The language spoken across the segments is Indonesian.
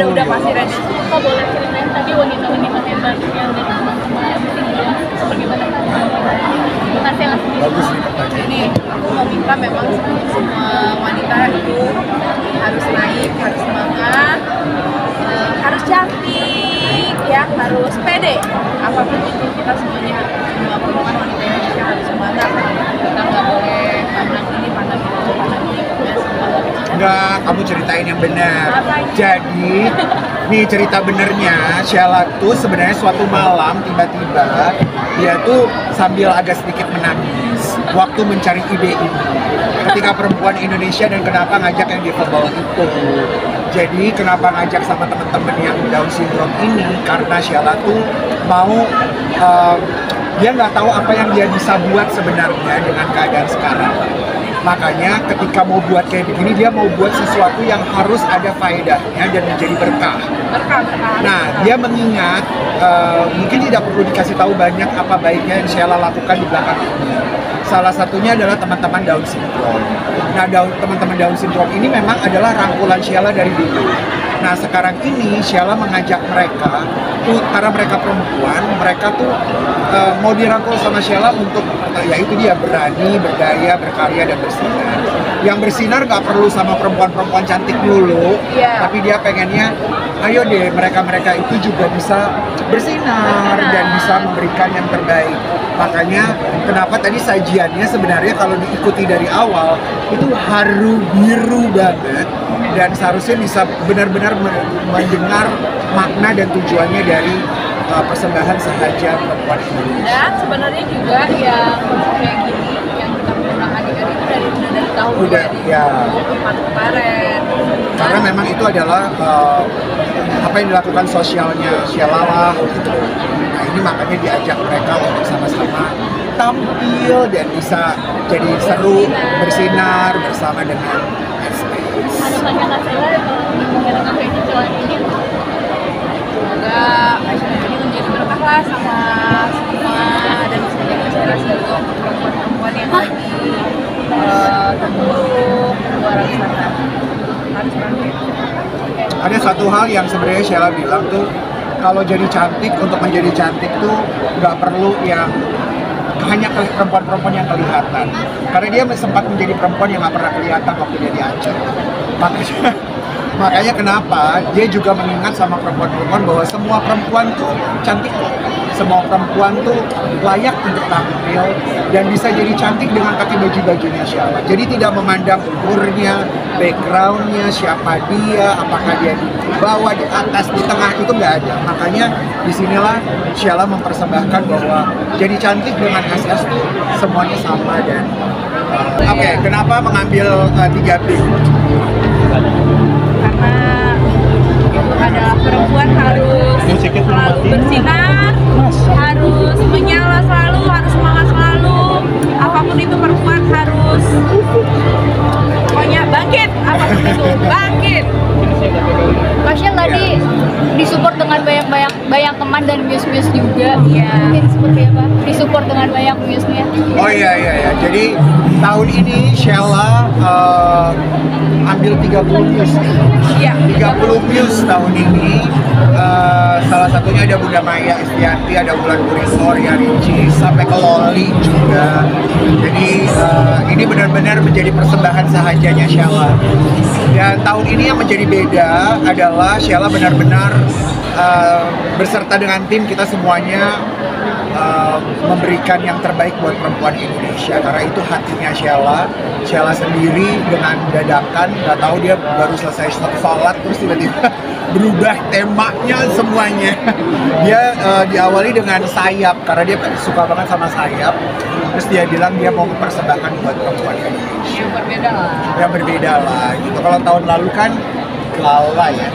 udah pasti ready. Kok boleh ceritain tadi wanita-wanita hebat yang dari teman-teman bagaimana hasil Bagus nih pertanyaan. Ini aku meminta memang semua wanita itu harus naik, harus semangat, harus cantik, ya, harus pede. Apapun itu kita semuanya, semua perempuan wanita Indonesia harus semangat. Kita nggak boleh pandang ini, pandang itu, pandang ini. Ya, semua harus Enggak, kamu ceritain yang benar. Apanya? Jadi, nih cerita benernya, Sheila tuh sebenarnya suatu malam tiba-tiba dia tuh sambil agak sedikit menangis waktu mencari ide ini. Ketika perempuan Indonesia dan kenapa ngajak yang difabel itu. Jadi kenapa ngajak sama temen-temen yang Down syndrome ini? Karena Sheila tuh mau dia nggak tahu apa yang dia bisa buat sebenarnya dengan keadaan sekarang. Makanya ketika mau buat kayak begini, dia mau buat sesuatu yang harus ada faedahnya dan menjadi berkah. berkah. Nah, dia mengingat mungkin tidak perlu dikasih tahu banyak apa baiknya yang Sheila lakukan di belakang ini. Salah satunya adalah teman-teman Down syndrome. Nah, teman-teman Down syndrome ini memang adalah rangkulan Sheila dari dulu. Nah, sekarang ini Sheila mengajak mereka, karena mereka perempuan, mereka tuh mau dirangkul sama Sheila untuk, yaitu dia berani, berdaya, berkarya, dan bersinar. Yang bersinar nggak perlu sama perempuan-perempuan cantik dulu, tapi dia pengennya, ayo deh, mereka-mereka itu juga bisa bersinar dan bisa memberikan yang terbaik. Makanya kenapa tadi sajiannya sebenarnya kalau diikuti dari awal itu haru biru banget dan seharusnya bisa benar-benar mendengar makna dan tujuannya dari persembahan sahaja perempuan Indonesia. Dan sebenarnya juga yang kayak gini yang kita menggunakan di hari itu dari tahun Udah, ya. 2024 kemarin. Karena memang itu adalah apa yang dilakukan sosialnya Sheila lah gitu. Nah, ini makanya diajak mereka untuk sama-sama tampil dan bisa jadi seru, bersinar bersama dengan SPS. ada banyak hasilnya menyelenggarakan festival ini. Semoga fashion ini menjadi berkah lah sama semua dan bisa jadi inspirasi untuk perempuan-perempuan yang lagi terpuruk luar sana. Harus bangkit. Ada satu hal yang sebenarnya Sheila bilang tuh, kalau jadi cantik, untuk menjadi cantik tuh nggak perlu yang hanya perempuan-perempuan yang kelihatan. Karena dia sempat menjadi perempuan yang nggak pernah kelihatan waktu dia di Aceh. Makanya kenapa dia juga mengingat sama perempuan-perempuan bahwa semua perempuan tuh cantik kok. Semua perempuan tuh layak untuk tampil dan bisa jadi cantik dengan pakai baju-bajunya Sheila. Jadi tidak memandang umurnya, backgroundnya, siapa dia, apakah dia di bawah, di atas, di tengah, itu nggak ada. Makanya disinilah Sheila mempersembahkan bahwa jadi cantik dengan SS tuh semuanya sama dan oke, kenapa mengambil 3B? Karena itu adalah perempuan harus selalu bersinar, harus menyala selalu, harus semangat selalu. Apapun itu perempuan harus pokoknya bangkit, apapun itu bangkit. Pasien tadi disupport dengan banyak teman dan muse-muse juga. Iya. Mungkin seperti apa? Disupport dengan banyak muse-nya. Oh iya. Jadi tahun ini Sheila ambil 30 muse. Iya. 30 muse tahun ini. Salah satunya ada Bunda Maya Estianti, ada Wulan Guritno, Ria Ricci, sampai ke Loli juga. Jadi ini benar-benar menjadi persembahan sahajanya Sheila. Dan tahun ini yang menjadi beda adalah Sheila benar-benar berserta dengan tim kita semuanya memberikan yang terbaik buat perempuan Indonesia karena itu hatinya Sheila sendiri dengan dadakan, nggak tahu dia baru selesai sholat terus tiba-tiba berubah temanya semuanya. Dia diawali dengan sayap karena dia suka banget sama sayap, terus dia bilang dia mau mempersembahkan buat perempuan Indonesia yang berbeda lah gitu. Kalau tahun lalu kan Gala ya,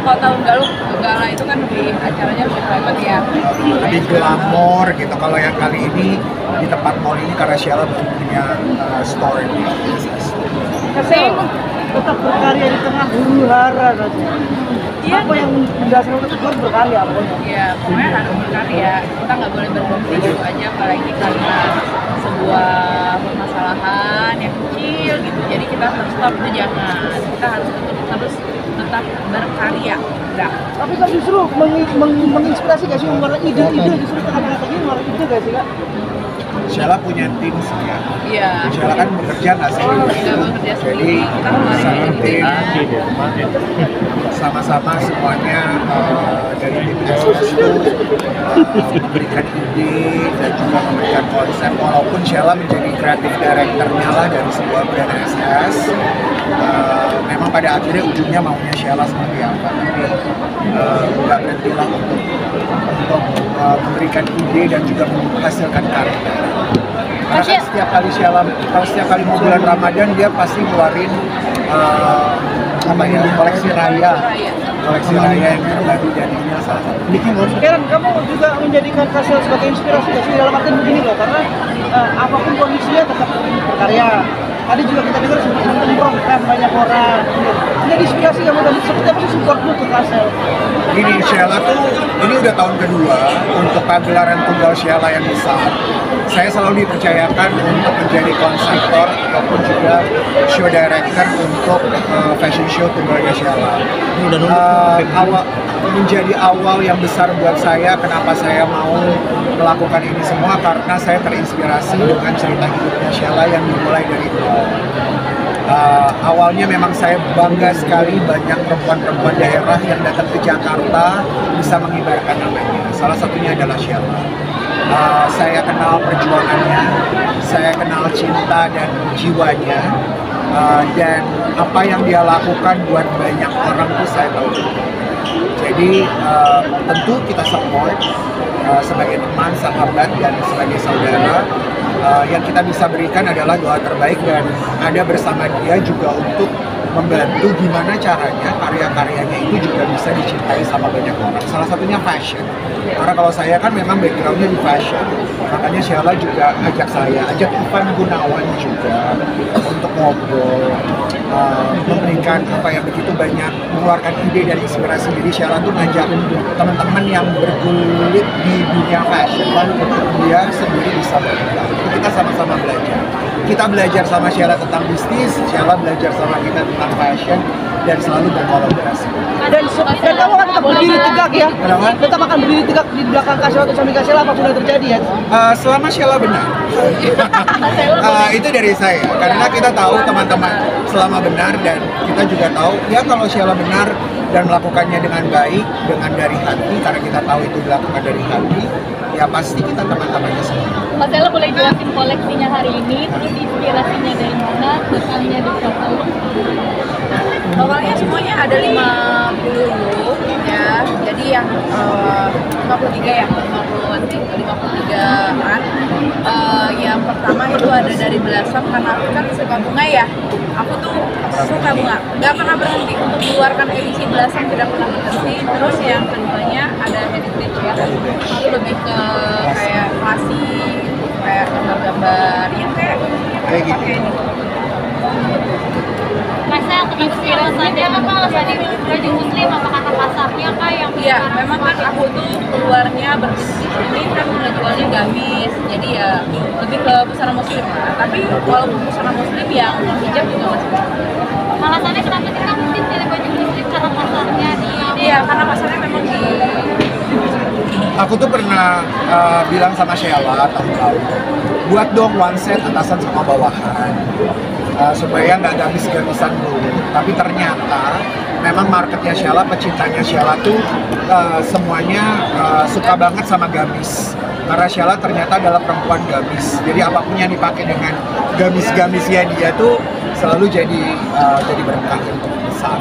Kalau tahun lalu Gala itu kan lebih acaranya lebih private ya. lebih glamor gitu. Kalau yang kali ini di tempat mall ini karena Sheila punya store ini. Tapi tetap berkarya di tengah huru hara saja. Iya. Apa yang mendasar untuk tetap berkarya pokoknya? Iya, pokoknya harus berkarya. Kita nggak boleh berhenti gitu aja, apalagi karena sebuah permasalahan yang kecil gitu. Jadi kita harus stop itu jangan. Kita harus tetap berkarya. udah. Tapi kan justru menginspirasi gak sih, mengeluarkan ide-ide justru tengah-tengah ini mengeluarkan ide gak sih Kak? Sheila punya tim sih ya. Iya. Sheila kan bekerja nggak sih? Udah bekerja Jadi sendiri, kita kemarin tim sama-sama semuanya dari tim SS itu memberikan ide dan juga memberikan konsep. Walaupun Sheila menjadi kreatif directornya lah dari sebuah brand SS, memang pada akhirnya ujungnya maunya Sheila seperti apa. Tapi nggak berhentilah untuk memberikan ide dan juga menghasilkan karya. Karena kan setiap kali Sheila, kalau setiap kali mau bulan Ramadan dia pasti ngeluarin koleksi raya yang terbaru, dan ini salah satu. Karen, kamu juga menjadikan Kak Sheila sebagai inspirasi gak sih dalam artian begini loh, karena apapun kondisinya tetap berkarya. Tadi juga kita dengar sempat nongkrong kan banyak orang. Ini inspirasi kamu tadi seperti apa sih support lu ke Kak Sheila? Gini, Sheila tuh ini udah tahun kedua untuk pagelaran tunggal Sheila yang besar. Saya selalu dipercayakan untuk menjadi konseptor ataupun juga show director untuk fashion show tunggalnya Sheila. Menjadi awal yang besar buat saya, kenapa saya mau melakukan ini semua, karena saya terinspirasi dengan cerita hidupnya Sheila yang dimulai dari nol. Awalnya memang saya bangga sekali banyak perempuan-perempuan daerah yang datang ke Jakarta bisa mengibarkan namanya. Salah satunya adalah Sheila. Saya kenal perjuangannya, saya kenal cinta dan jiwanya, dan apa yang dia lakukan buat banyak orang tuh saya tahu. Jadi tentu kita support sebagai teman, sahabat, dan sebagai saudara. Yang kita bisa berikan adalah doa terbaik dan ada bersama dia juga untuk membantu gimana caranya karya-karyanya itu juga bisa dicintai sama banyak orang. Salah satunya fashion. Karena kalau saya kan memang backgroundnya di fashion, makanya Sheila juga ajak Ivan Gunawan juga untuk ngobrol, memberikan yang begitu banyak, mengeluarkan ide dan inspirasi. Jadi Sheila tuh ngajak teman-teman yang bergulit di dunia fashion untuk dia sendiri bisa bergerak. Kita sama-sama belajar. Kita belajar sama Sheila tentang bisnis, Sheila belajar sama kita tentang fashion, dan selalu berkolaborasi. Dan kamu akan tetap berdiri tegak ya? Kenapa? Tetap akan berdiri tegak di belakang Kak Sheila atau samping Kak Sheila apapun yang terjadi ya? Selama Sheila benar. Itu dari saya, karena kita tahu teman-teman selama benar, dan kita juga tahu ya kalau Sheila benar dan melakukannya dengan baik, dengan dari hati, karena kita tahu itu dilakukan dari hati, ya pasti kita teman-temannya semua. Mas Sheila boleh jelasin koleksinya hari ini, terus inspirasinya dari mana, desainnya dari siapa? Awalnya semuanya ada 50 look ya, jadi yang 53 an. Yang pertama itu ada dari Blossom, karena aku kan suka bunga ya. Aku tuh suka bunga, nggak pernah berhenti untuk mengeluarkan edisi Blossom, tidak pernah berhenti. Terus yang keduanya ada Heritage ya, itu lebih ke kayak klasik, kayak gambar-gambar yang kayak gitu. Masa inspirasinya apa alasannya baju muslim, apa kata pasarnya kak yang iya, memang kan aku tuh keluarnya berbisnis ini kan ngejualnya gamis, jadi ya lebih ke busana muslim lah. Tapi walaupun busana muslim yang hijab juga masih bisa. alasannya kenapa sih kamu pilih baju muslim, karena pasarnya di Iya, karena pasarnya memang di. Aku tuh pernah bilang sama Sheila tahun lalu, buat dong one set atasan sama bawahan, supaya nggak gamis-gamisan dulu. Tapi ternyata memang marketnya Sheila, pecintanya Sheila tuh semuanya suka banget sama gamis. Karena Sheila ternyata adalah perempuan gamis. Jadi apapun yang dipakai dengan gamis-gamisnya dia tuh selalu jadi berkah yang besar.